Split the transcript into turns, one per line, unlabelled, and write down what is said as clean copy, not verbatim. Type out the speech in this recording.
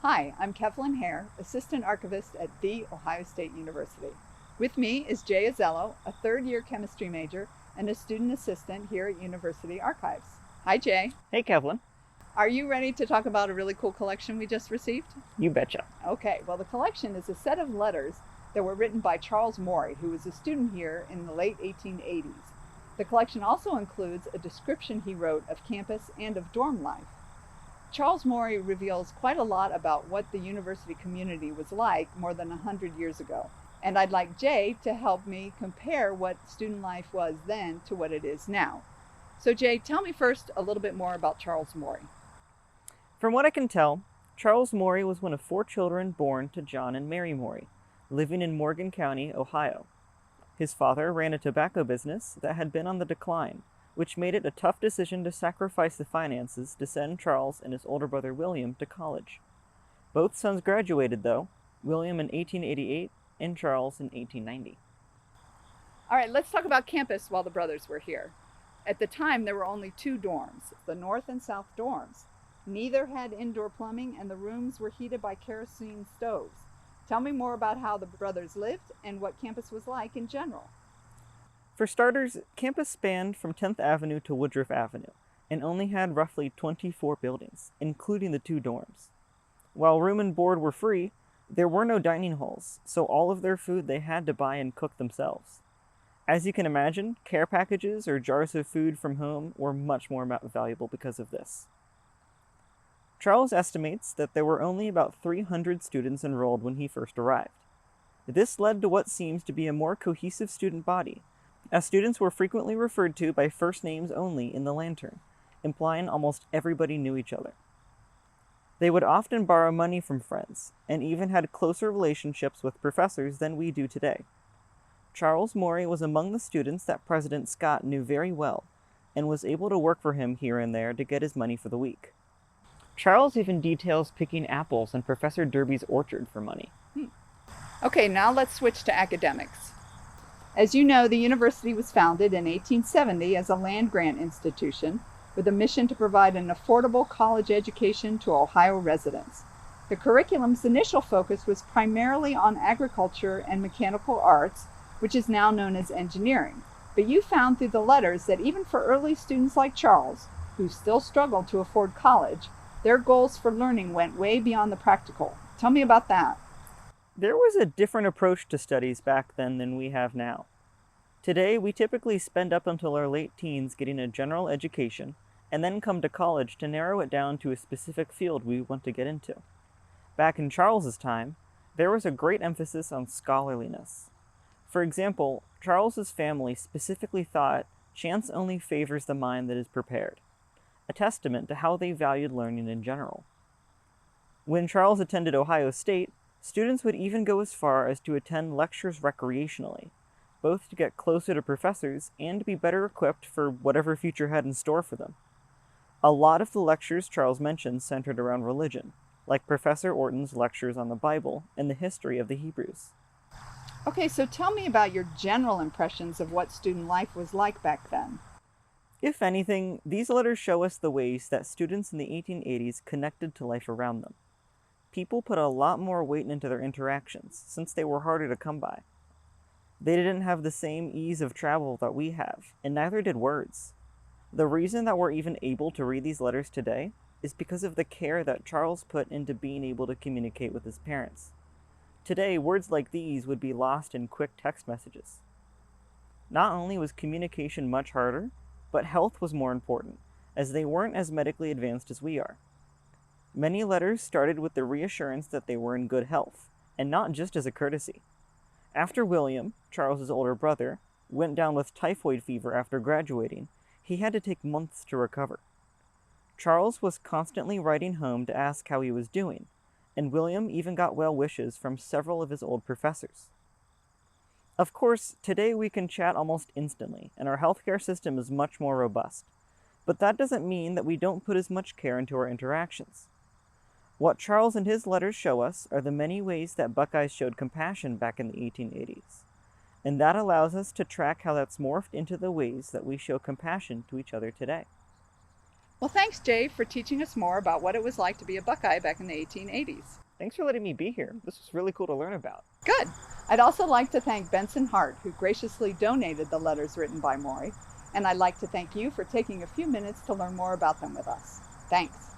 Hi, I'm Kevlin Haire, Assistant Archivist at The Ohio State University. With me is Jay Ozello, a third-year chemistry major and a student assistant here at University Archives. Hi, Jay.
Hey, Kevlin.
Are you ready to talk about a really cool collection we just received?
You betcha.
Okay, well, the collection is a set of letters that were written by Charles Morrey, who was a student here in the late 1880s. The collection also includes a description he wrote of campus and of dorm life. Charles Morrey reveals quite a lot about what the university community was like more than 100 years ago. And I'd like Jay to help me compare what student life was then to what it is now. So Jay, tell me first a little bit more about Charles Morrey.
From what I can tell, Charles Morrey was one of 4 children born to John and Mary Morrey, living in Morgan County, Ohio. His father ran a tobacco business that had been on the decline, which made it a tough decision to sacrifice the finances to send Charles and his older brother William to college. Both sons graduated, though, William in 1888 and Charles in 1890.
All right, let's talk about campus while the brothers were here. At the time, there were only 2 dorms, the north and south dorms. Neither had indoor plumbing, and the rooms were heated by kerosene stoves. Tell me more about how the brothers lived and what campus was like in general.
For starters, campus spanned from 10th Avenue to Woodruff Avenue, and only had roughly 24 buildings, including the 2 dorms. While room and board were free, there were no dining halls, so all of their food they had to buy and cook themselves. As you can imagine, care packages or jars of food from home were much more valuable because of this. Charles estimates that there were only about 300 students enrolled when he first arrived. This led to what seems to be a more cohesive student body, as students were frequently referred to by first names only in the lantern, implying almost everybody knew each other. They would often borrow money from friends, and even had closer relationships with professors than we do today. Charles Morrey was among the students that President Scott knew very well, and was able to work for him here and there to get his money for the week. Charles even details picking apples in Professor Derby's orchard for money.
Okay, now let's switch to academics. As you know, the university was founded in 1870 as a land-grant institution with a mission to provide an affordable college education to Ohio residents. The curriculum's initial focus was primarily on agriculture and mechanical arts, which is now known as engineering. But you found through the letters that even for early students like Charles, who still struggled to afford college, their goals for learning went way beyond the practical. Tell me about that.
There was a different approach to studies back then than we have now. Today, we typically spend up until our late teens getting a general education, and then come to college to narrow it down to a specific field we want to get into. Back in Charles's time, there was a great emphasis on scholarliness. For example, Charles's family specifically thought chance only favors the mind that is prepared, a testament to how they valued learning in general. When Charles attended Ohio State, students would even go as far as to attend lectures recreationally, both to get closer to professors and to be better equipped for whatever future had in store for them. A lot of the lectures Charles mentioned centered around religion, like Professor Orton's lectures on the Bible and the history of the Hebrews.
Okay, so tell me about your general impressions of what student life was like back then.
If anything, these letters show us the ways that students in the 1880s connected to life around them. People put a lot more weight into their interactions, since they were harder to come by. They didn't have the same ease of travel that we have, and neither did words. The reason that we're even able to read these letters today is because of the care that Charles put into being able to communicate with his parents. Today, words like these would be lost in quick text messages. Not only was communication much harder, but health was more important, as they weren't as medically advanced as we are. Many letters started with the reassurance that they were in good health, and not just as a courtesy. After William, Charles's older brother, went down with typhoid fever after graduating, he had to take months to recover. Charles was constantly writing home to ask how he was doing, and William even got well wishes from several of his old professors. Of course, today we can chat almost instantly, and our healthcare system is much more robust. But that doesn't mean that we don't put as much care into our interactions. What Charles and his letters show us are the many ways that Buckeyes showed compassion back in the 1880s. And that allows us to track how that's morphed into the ways that we show compassion to each other today.
Well, thanks, Jay, for teaching us more about what it was like to be a Buckeye back in the 1880s.
Thanks for letting me be here. This was really cool to learn about.
Good. I'd also like to thank Benson Hart, who graciously donated the letters written by Morey, and I'd like to thank you for taking a few minutes to learn more about them with us. Thanks.